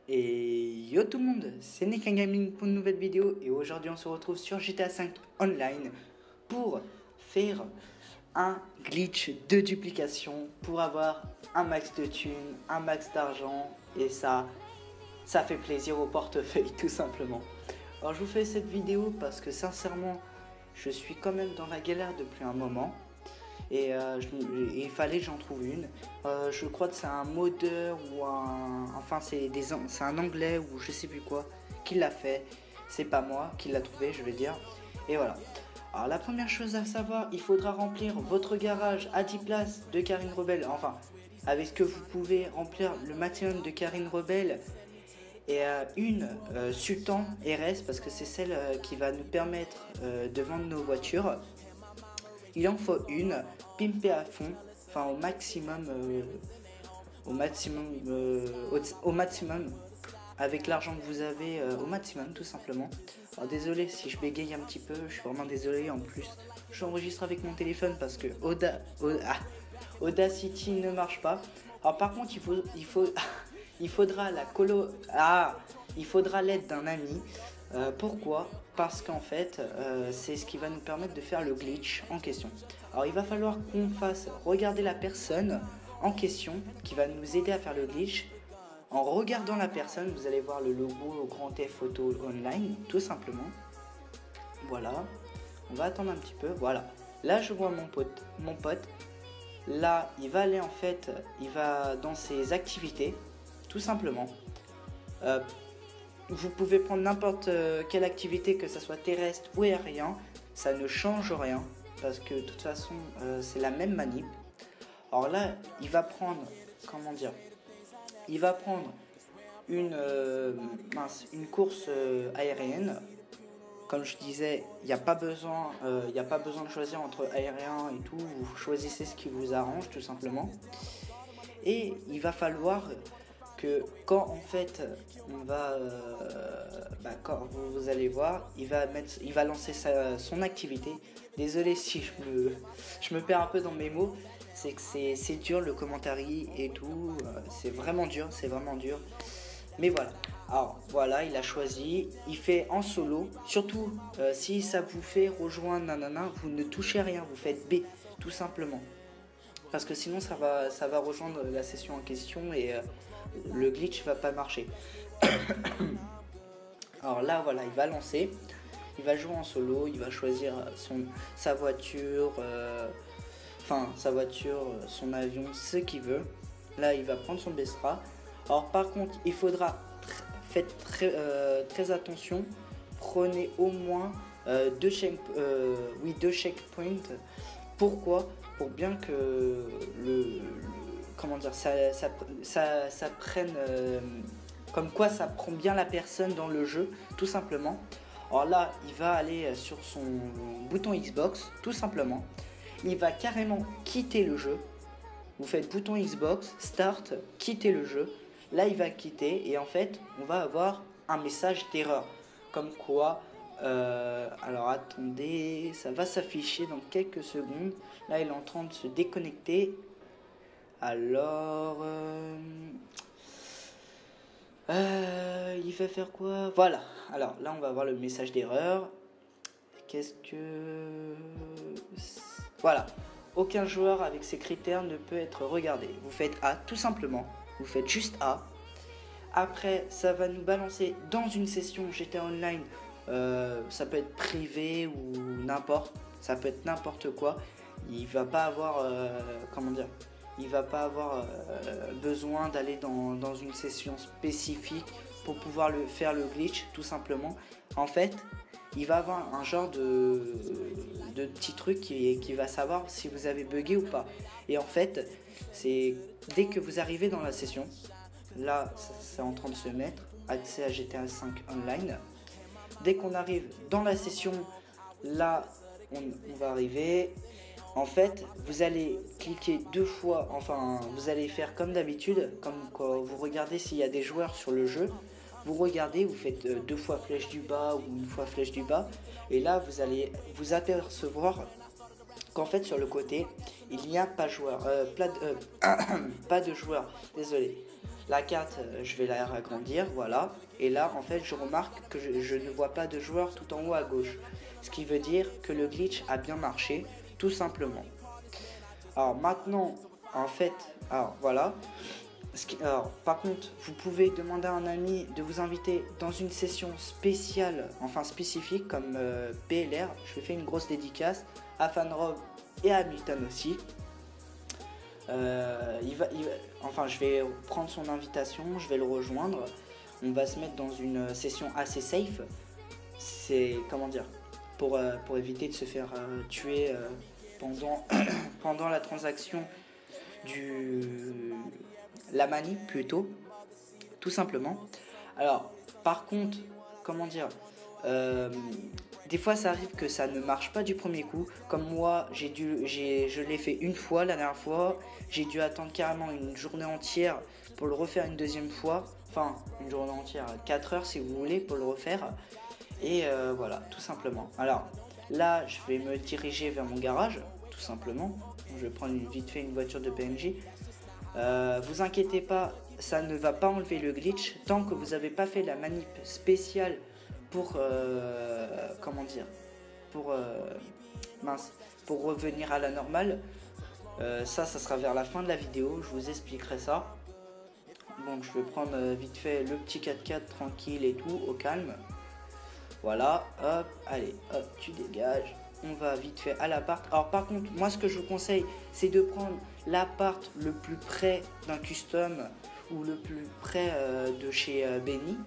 Et yo tout le monde, c'est Nick Gaming pour une nouvelle vidéo et aujourd'hui on se retrouve sur GTA 5 Online pour faire un glitch de duplication pour avoir un max de thunes, un max d'argent et ça fait plaisir au portefeuille tout simplement. Alors je vous fais cette vidéo parce que sincèrement je suis quand même dans la galère depuis un moment. Et il fallait que j'en trouve une. Je crois que c'est un modeur ou un... Enfin c'est un anglais ou je sais plus quoi qui l'a fait. C'est pas moi qui l'a trouvé, je vais dire. Et voilà. Alors la première chose à savoir, il faudra remplir votre garage à 10 places de Karine Rebelle. Enfin, avec ce que vous pouvez remplir le maximum de Karine Rebelle. Et une Sultan RS parce que c'est celle qui va nous permettre de vendre nos voitures. Il en faut une, pimpée à fond, enfin au maximum, au maximum, avec l'argent que vous avez, au maximum tout simplement. Alors désolé si je bégaye un petit peu, je suis vraiment désolé. En plus, j'enregistre avec mon téléphone parce que Audacity ne marche pas. Alors par contre, il faudra la colo, il faudra l'aide d'un ami. Pourquoi? Parce qu'en fait, c'est ce qui va nous permettre de faire le glitch en question. Alors il va falloir qu'on fasse regarder la personne en question qui va nous aider à faire le glitch. En regardant la personne, vous allez voir le logo au Grand Theft Auto Online, tout simplement. Voilà, on va attendre un petit peu, voilà. Là je vois mon pote. Là il va aller en fait, il va dans ses activités, tout simplement. Vous pouvez prendre n'importe quelle activité, que ce soit terrestre ou aérien, ça ne change rien parce que de toute façon c'est la même manip. Alors là, il va prendre, comment dire, il va prendre une course aérienne. Comme je disais, il n'y a pas besoin de choisir entre aérien et tout. Vous choisissez ce qui vous arrange tout simplement. Et il va falloir que quand en fait on va quand vous allez voir, il va lancer son activité. Désolé si je me perds un peu dans mes mots, c'est que c'est dur le commentaire et tout, c'est vraiment dur, mais voilà. Alors voilà, il a choisi, il fait en solo, surtout si ça vous fait rejoindre nanana, vous ne touchez rien, vous faites B tout simplement. Parce que sinon ça va rejoindre la session en question et le glitch va pas marcher. Alors là voilà, il va lancer, il va jouer en solo, il va choisir sa voiture, son avion, ce qu'il veut. Là il va prendre son Bestra. Alors par contre il faudra faites très attention, prenez au moins deux checkpoints. Pourquoi? Pour bien que comment dire, ça prenne, comme quoi ça prend bien la personne dans le jeu, tout simplement. Alors là, il va aller sur son bouton Xbox, tout simplement. Il va carrément quitter le jeu. Vous faites bouton Xbox, Start, quitter le jeu. Là, il va quitter et en fait, on va avoir un message d'erreur. Comme quoi, alors attendez, ça va s'afficher dans quelques secondes. Là, il est en train de se déconnecter. Alors, il va faire quoi? Voilà. Alors là, on va avoir le message d'erreur. Qu'est-ce que... Voilà. Aucun joueur avec ces critères ne peut être regardé. Vous faites A, tout simplement. Vous faites juste A. Après, ça va nous balancer dans une session GTA Online. Ça peut être privé ou n'importe. Ça peut être n'importe quoi. Il va pas avoir, comment dire, il va pas avoir besoin d'aller dans une session spécifique pour pouvoir faire le glitch, tout simplement. En fait, il va avoir un genre de petit truc qui va savoir si vous avez bugué ou pas. Et en fait, c'est dès que vous arrivez dans la session, là c'est en train de se mettre, accès à GTA 5 Online. Dès qu'on arrive dans la session, là on va arriver. En fait, vous allez cliquer deux fois, enfin vous allez faire comme d'habitude, comme quand vous regardez s'il y a des joueurs sur le jeu. Vous regardez, vous faites deux fois flèche du bas ou une fois flèche du bas. Et là, vous allez vous apercevoir qu'en fait, sur le côté, il n'y a pas joueur, pas de joueur. Désolé. La carte, je vais la agrandir, voilà. Et là, en fait, je remarque que je ne vois pas de joueur tout en haut à gauche. Ce qui veut dire que le glitch a bien marché, tout simplement. Alors maintenant, en fait, alors voilà. Alors, par contre, vous pouvez demander à un ami de vous inviter dans une session spéciale, enfin spécifique, comme PLR. Je fais une grosse dédicace à Fanrob et à Hamilton aussi. Enfin, je vais prendre son invitation, je vais le rejoindre. On va se mettre dans une session assez safe. C'est, comment dire, pour éviter de se faire tuer pendant, pendant la transaction la manip plutôt, tout simplement. Alors, par contre, comment dire, des fois ça arrive que ça ne marche pas du premier coup. Comme moi, je l'ai fait une fois la dernière fois. J'ai dû attendre carrément une journée entière pour le refaire une deuxième fois. Enfin, une journée entière, 4 heures si vous voulez pour le refaire. Et voilà, tout simplement. Alors, là, je vais me diriger vers mon garage, tout simplement. Je vais prendre vite fait une voiture de PNJ. Vous inquiétez pas, ça ne va pas enlever le glitch tant que vous n'avez pas fait la manip spéciale pour comment dire, pour pour revenir à la normale. Ça sera vers la fin de la vidéo, je vous expliquerai ça. Donc je vais prendre vite fait le petit 4x4 tranquille et tout, au calme. Voilà, hop, allez, hop, tu dégages. On va vite fait à l'appart. Alors par contre, moi ce que je vous conseille, c'est de prendre l'appart le plus près d'un custom ou le plus près de chez Benny.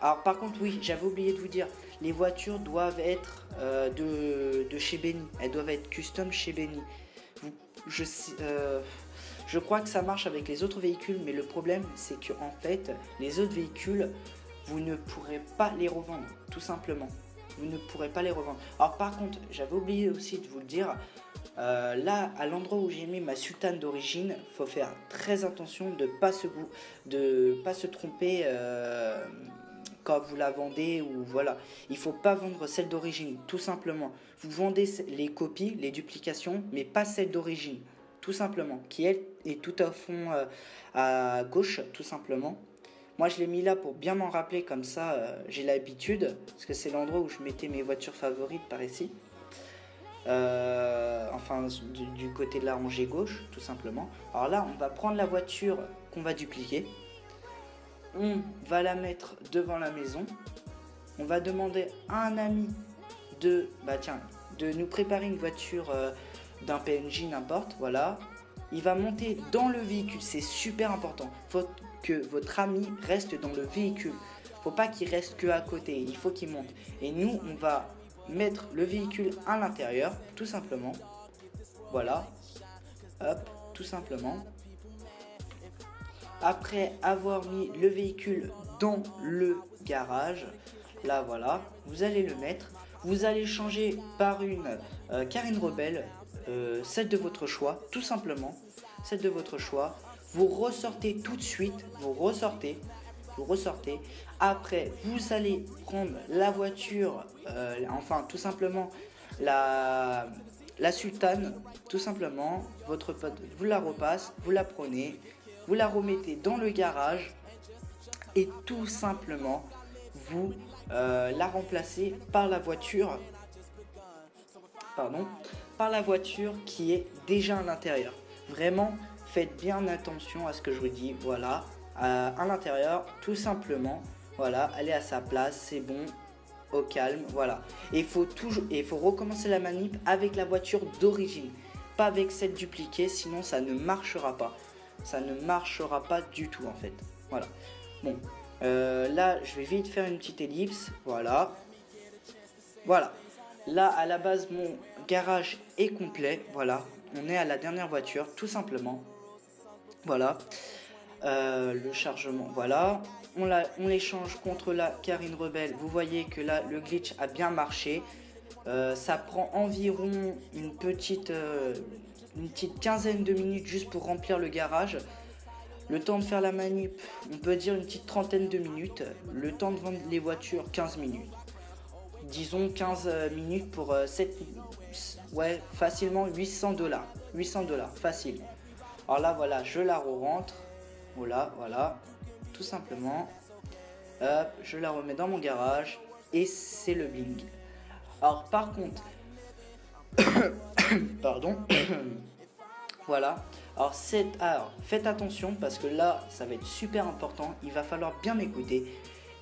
Alors par contre, oui, j'avais oublié de vous dire, les voitures doivent être de chez Benny. Elles doivent être custom chez Benny. Je crois que ça marche avec les autres véhicules, mais le problème c'est que en fait, les autres véhicules, vous ne pourrez pas les revendre, tout simplement. Vous ne pourrez pas les revendre. Alors par contre, j'avais oublié aussi de vous le dire, là, à l'endroit où j'ai mis ma sultane d'origine, faut faire très attention de ne pas se tromper quand vous la vendez ou voilà. Il faut pas vendre celle d'origine, tout simplement. Vous vendez les copies, les duplications, mais pas celle d'origine, tout simplement, qui elle est tout à fond à gauche, tout simplement. Moi je l'ai mis là pour bien m'en rappeler, comme ça j'ai l'habitude, parce que c'est l'endroit où je mettais mes voitures favorites par ici. Enfin du côté de la rangée gauche, tout simplement. Alors là on va prendre la voiture qu'on va dupliquer. On va la mettre devant la maison. On va demander à un ami de nous préparer une voiture d'un PNJ n'importe, voilà. Il va monter dans le véhicule, c'est super important. Faut que votre ami reste dans le véhicule. Faut pas qu'il reste que à côté, il faut qu'il monte. Et nous, on va mettre le véhicule à l'intérieur, tout simplement. Voilà. Hop, tout simplement. Après avoir mis le véhicule dans le garage, là voilà, vous allez le mettre. Vous allez changer par une Carine Rebelle, celle de votre choix, tout simplement. Celle de votre choix. Vous ressortez tout de suite, vous ressortez. Après, vous allez prendre la voiture, enfin tout simplement la sultane, tout simplement. Votre pote vous la repasse, vous la prenez, vous la remettez dans le garage et tout simplement vous la remplacez par la voiture, par la voiture qui est déjà à l'intérieur. Vraiment, faites bien attention à ce que je vous dis. Voilà, à l'intérieur, tout simplement. Voilà, elle est à sa place, c'est bon, au calme. Voilà. Et il faut recommencer la manip avec la voiture d'origine, pas avec celle dupliquée, sinon ça ne marchera pas. Ça ne marchera pas du tout en fait. Voilà. Bon, là, je vais vite faire une petite ellipse. Voilà. Voilà. Là, à la base, mon garage est complet. Voilà. On est à la dernière voiture, tout simplement. Voilà. Le chargement, voilà. On l'échange contre la Carine Rebelle. Vous voyez que là, le glitch a bien marché. Ça prend environ une petite quinzaine de minutes juste pour remplir le garage. Le temps de faire la manip, on peut dire une petite trentaine de minutes. Le temps de vendre les voitures, 15 minutes. Disons 15 minutes pour 7... Ouais, facilement $800. $800, facile. Alors là, voilà, je la re-rentre. Voilà, tout simplement. Hop, je la remets dans mon garage et c'est le bling. Alors par contre, pardon, voilà. Alors faites attention parce que là ça va être super important. Il va falloir bien m'écouter.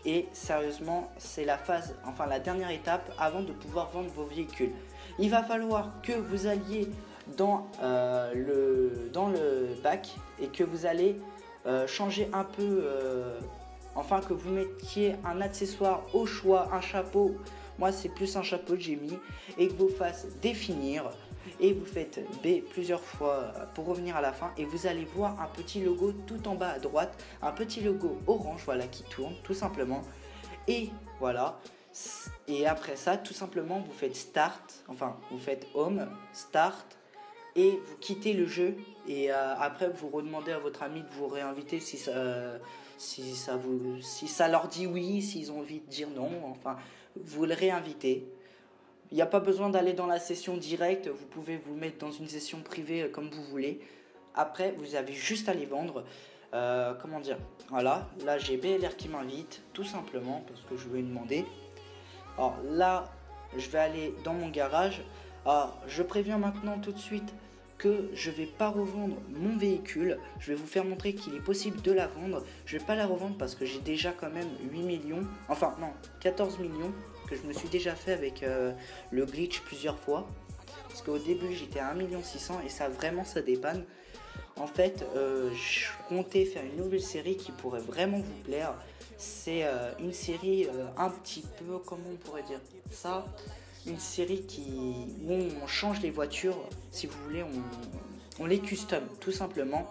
Et sérieusement, c'est la phase, enfin la dernière étape avant de pouvoir vendre vos véhicules. Il va falloir que vous alliez dans le bac et que vous allez changer un peu, enfin que vous mettiez un accessoire au choix, un chapeau. Moi c'est plus un chapeau que j'ai mis et que vous fassiez définir et vous faites B plusieurs fois pour revenir à la fin et vous allez voir un petit logo tout en bas à droite, un petit logo orange voilà qui tourne tout simplement et voilà. Et après ça tout simplement vous faites start, enfin vous faites home, start et vous quittez le jeu et après vous redemandez à votre ami de vous réinviter si ça leur dit oui, s'ils ont envie de dire non, enfin vous le réinvitez. Il n'y a pas besoin d'aller dans la session directe, vous pouvez vous mettre dans une session privée comme vous voulez. Après, vous avez juste à les vendre. Comment dire? Voilà, là j'ai BLR qui m'invite, tout simplement, parce que je lui ai demandé. Alors là, je vais aller dans mon garage. Alors, je préviens maintenant tout de suite que je vais pas revendre mon véhicule. Je vais vous faire montrer qu'il est possible de la vendre. Je vais pas la revendre parce que j'ai déjà quand même 8 millions, enfin non, 14 millions que je me suis déjà fait avec le glitch plusieurs fois. Parce qu'au début j'étais à 1,6 million et ça vraiment ça dépanne. En fait, je comptais faire une nouvelle série qui pourrait vraiment vous plaire. C'est une série un petit peu, comment on pourrait dire ça, une série où on change les voitures, si vous voulez, on les custom tout simplement.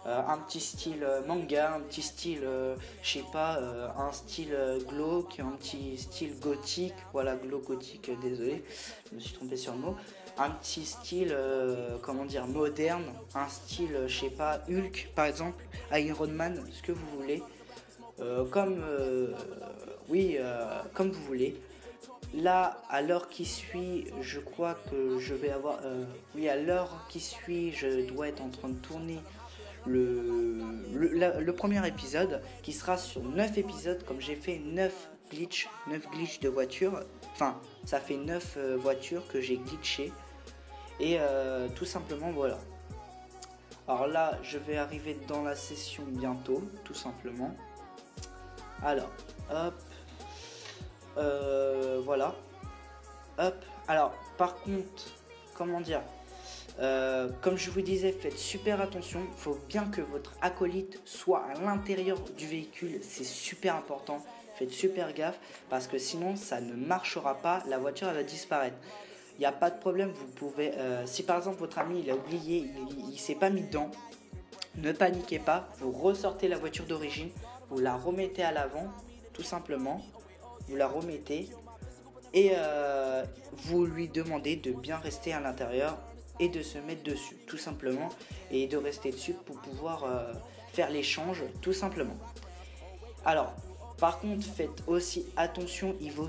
Un petit style manga, un petit style, je sais pas, un style glauque, un petit style gothique, voilà, glauque gothique, désolé, je me suis trompé sur le mot. Un petit style, comment dire, moderne, un style, je sais pas, Hulk par exemple, Iron Man, ce que vous voulez, comme vous voulez. Là, à l'heure qui suit, je crois que je vais avoir, oui, à l'heure qui suit, je dois être en train de tourner le premier épisode qui sera sur 9 épisodes comme j'ai fait 9 glitch de voitures, enfin ça fait 9 voitures que j'ai glitché et tout simplement voilà. Alors là je vais arriver dans la session bientôt tout simplement. Alors hop, voilà, hop. Alors par contre, comment dire, comme je vous disais, faites super attention. Il faut bien que votre acolyte soit à l'intérieur du véhicule. C'est super important. Faites super gaffe parce que sinon ça ne marchera pas. La voiture elle va disparaître. Il n'y a pas de problème. Vous pouvez, si par exemple votre ami il a oublié, il s'est pas mis dedans, ne paniquez pas. Vous ressortez la voiture d'origine, vous la remettez à l'avant, tout simplement. Vous la remettez et vous lui demandez de bien rester à l'intérieur et de se mettre dessus tout simplement et de rester dessus pour pouvoir faire l'échange tout simplement. Alors par contre faites aussi attention, il vaut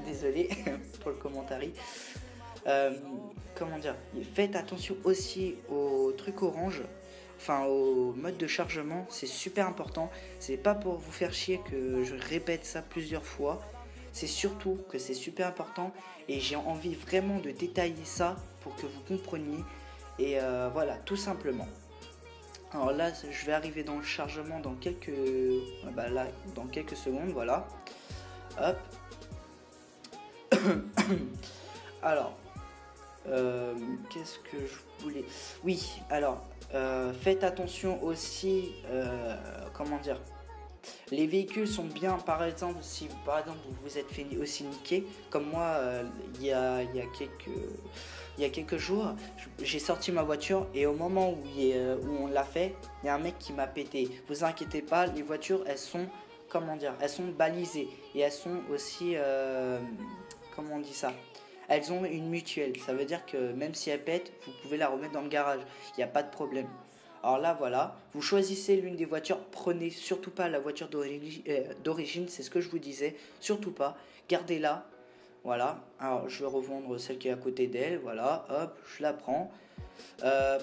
désolé pour le commentaire, comment dire, faites attention aussi au truc orange, enfin au mode de chargement, c'est super important. C'est pas pour vous faire chier que je répète ça plusieurs fois, c'est surtout que c'est super important et j'ai envie vraiment de détailler ça pour que vous compreniez et voilà tout simplement. Alors là je vais arriver dans le chargement dans quelques dans quelques secondes, voilà, hop. Alors qu'est-ce que je voulais, oui, alors faites attention aussi, comment dire, les véhicules sont bien, par exemple, si par exemple vous vous êtes fait aussi niquer, comme moi, il y a quelques jours, j'ai sorti ma voiture et au moment où on l'a fait, il y a un mec qui m'a pété. Vous inquiétez pas, les voitures, elles sont, comment dire, elles sont balisées et elles sont aussi, comment on dit ça? Elles ont une mutuelle, ça veut dire que même si elles pètent, vous pouvez la remettre dans le garage, il n'y a pas de problème. Alors là voilà, vous choisissez l'une des voitures, prenez surtout pas la voiture d'origine, c'est ce que je vous disais, surtout pas, gardez-la, voilà. Alors je vais revendre celle qui est à côté d'elle, voilà, hop, je la prends,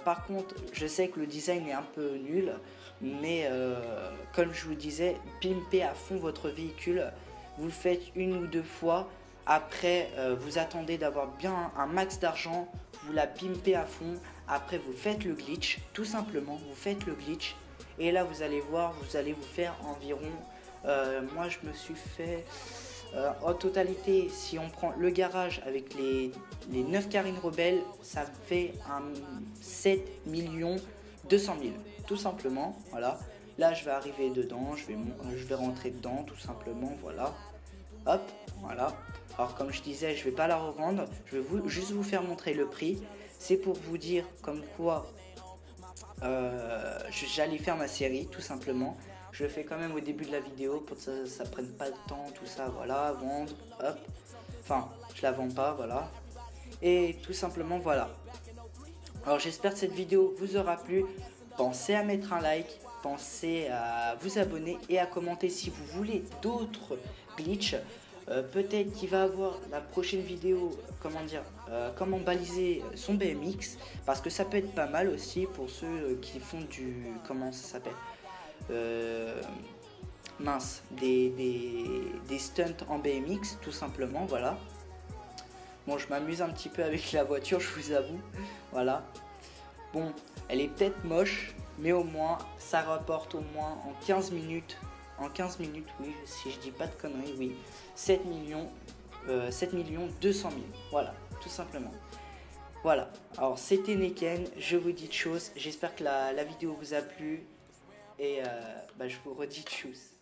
Par contre, je sais que le design est un peu nul, mais comme je vous le disais, pimpez à fond votre véhicule. Vous le faites une ou deux fois. Après, vous attendez d'avoir bien un max d'argent. Vous la pimpez à fond. Après, vous faites le glitch. Tout simplement, vous faites le glitch. Et là, vous allez voir, vous allez vous faire environ... moi, je me suis fait... en totalité, si on prend le garage avec les 9 Carine Rebelle, ça fait un 7 200 000. Tout simplement, voilà. Là, je vais arriver dedans, je vais rentrer dedans, tout simplement, voilà. Hop, voilà. Alors, comme je disais, je vais pas la revendre, je vais juste vous faire montrer le prix. C'est pour vous dire comme quoi j'allais faire ma série, tout simplement. Je le fais quand même au début de la vidéo pour que ça prenne pas de temps, tout ça, voilà, vendre, hop. Enfin, je la vends pas, voilà. Et tout simplement, voilà. Alors j'espère que cette vidéo vous aura plu. Pensez à mettre un like, pensez à vous abonner et à commenter si vous voulez d'autres glitches. Peut-être qu'il va avoir la prochaine vidéo, comment dire, comment baliser son BMX, parce que ça peut être pas mal aussi pour ceux qui font du, comment ça s'appelle, mince, des stunts en BMX, tout simplement, voilà. Bon, je m'amuse un petit peu avec la voiture, je vous avoue, voilà. Bon, elle est peut-être moche, mais au moins, ça rapporte au moins en 15 minutes, oui, si je dis pas de conneries, oui, 7 millions 200 000, voilà, tout simplement. Voilà, alors c'était Neken, je vous dis de choses, j'espère que la vidéo vous a plu, et je vous redis de choses.